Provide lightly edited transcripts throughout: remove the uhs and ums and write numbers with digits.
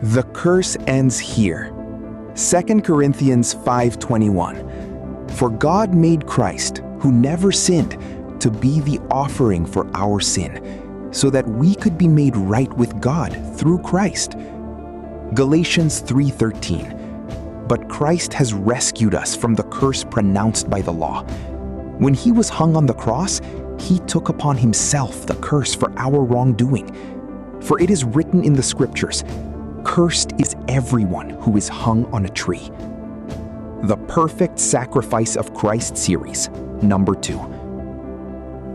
The curse ends here. 2 Corinthians 5:21. For God made Christ, who never sinned, to be the offering for our sin, so that we could be made right with God through Christ. Galatians 3:13. But Christ has rescued us from the curse pronounced by the law. When he was hung on the cross, he took upon himself the curse for our wrongdoing. For it is written in the scriptures, "Cursed is everyone who is hung on a tree." The Perfect Sacrifice of Christ series, number 2.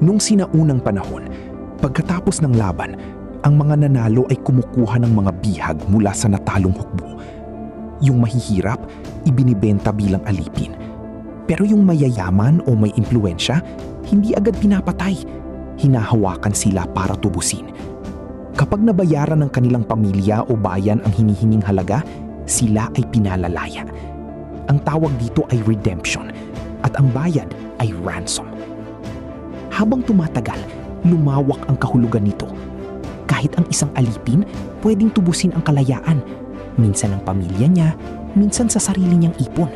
Nung sinaunang panahon, pagkatapos ng laban, ang mga nanalo ay kumukuha ng mga bihag mula sa natalong hukbo. Yung mahihirap, ibinibenta bilang alipin. Pero yung mayayaman o may impluensya, hindi agad pinapatay. Hinahawakan sila para tubusin. Kapag nabayaran ng kanilang pamilya o bayan ang hinihinging halaga, sila ay pinalalaya. Ang tawag dito ay redemption at ang bayad ay ransom. Habang tumatagal, lumawak ang kahulugan nito. Kahit ang isang alipin, pwedeng tubusin ang kalayaan. Minsan ng pamilya niya, minsan sa sarili niyang ipon.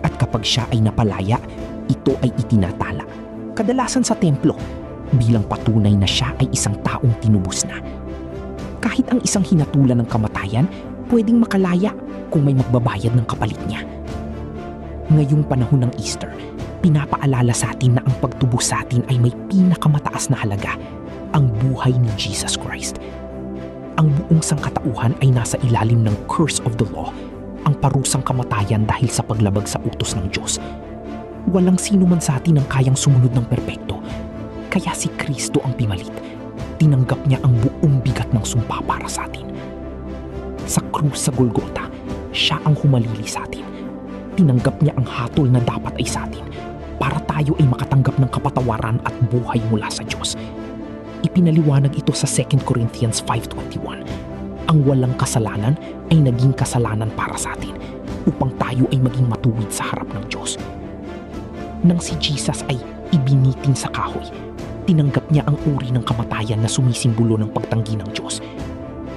At kapag siya ay napalaya, ito ay itinatala. Kadalasan sa templo, bilang patunay na siya ay isang taong tinubos na. Kahit ang isang hinatulan ng kamatayan, pwedeng makalaya kung may magbabayad ng kapalit niya. Ngayong panahon ng Easter, pinapaalala sa atin na ang pagtubos sa atin ay may pinakamataas na halaga, ang buhay ni Jesus Christ. Ang buong sangkatauhan ay nasa ilalim ng curse of the law, ang parusang kamatayan dahil sa paglabag sa utos ng Diyos. Walang sino man sa atin ang kayang sumunod ng perpekto, kaya si Kristo ang pimalit. Tinanggap niya ang buong bigat ng sumpa para sa atin. Sa krus sa Golgota, siya ang humalili sa atin. Tinanggap niya ang hatol na dapat ay sa atin para tayo ay makatanggap ng kapatawaran at buhay mula sa Diyos. Ipinaliwanag ito sa 2 Corinthians 5:21. Ang walang kasalanan ay naging kasalanan para sa atin upang tayo ay maging matuwid sa harap ng Diyos. Nang si Jesus ay ibinitin sa kahoy, tinanggap niya ang uri ng kamatayan na sumisimbolo ng pagtanggi ng Diyos.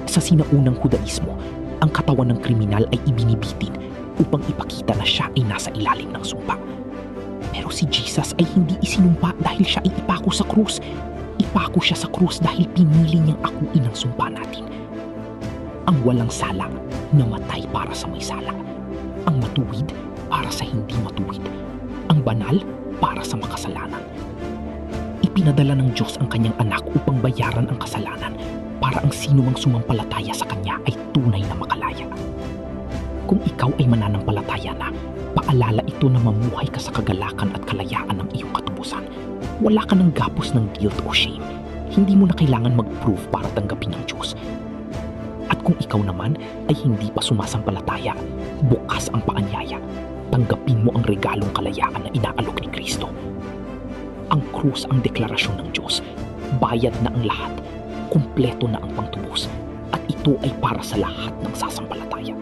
Sa sinaunang Hudaismo, ang katawan ng kriminal ay ibinibitin upang ipakita na siya ay nasa ilalim ng sumpa. Pero si Jesus ay hindi isinumpa dahil siya ay ipako sa krus. Ipako siya sa krus dahil pinili niyang akuin ang sumpa natin. Ang walang sala, namatay para sa may sala. Ang matuwid, para sa hindi matuwid. Ang banal, para sa makasalanan. Ipinadala ng Diyos ang kanyang anak upang bayaran ang kasalanan para ang sino mang sumampalataya sa kanya ay tunay na makalaya. Kung ikaw ay mananampalataya na, paalala ito na mamuhay ka sa kagalakan at kalayaan ng iyong katubusan. Wala ka ng gapos ng guilt o shame. Hindi mo na kailangan mag-prove para tanggapin ng Diyos. At kung ikaw naman ay hindi pa sumasampalataya, bukas ang paanyaya. Tanggapin mo ang regalong kalayaan na inaalok ni Kristo. Ang krus ang deklarasyon ng Diyos. Bayad na ang lahat. Kumpleto na ang pangtubos. At ito ay para sa lahat ng sasampalataya.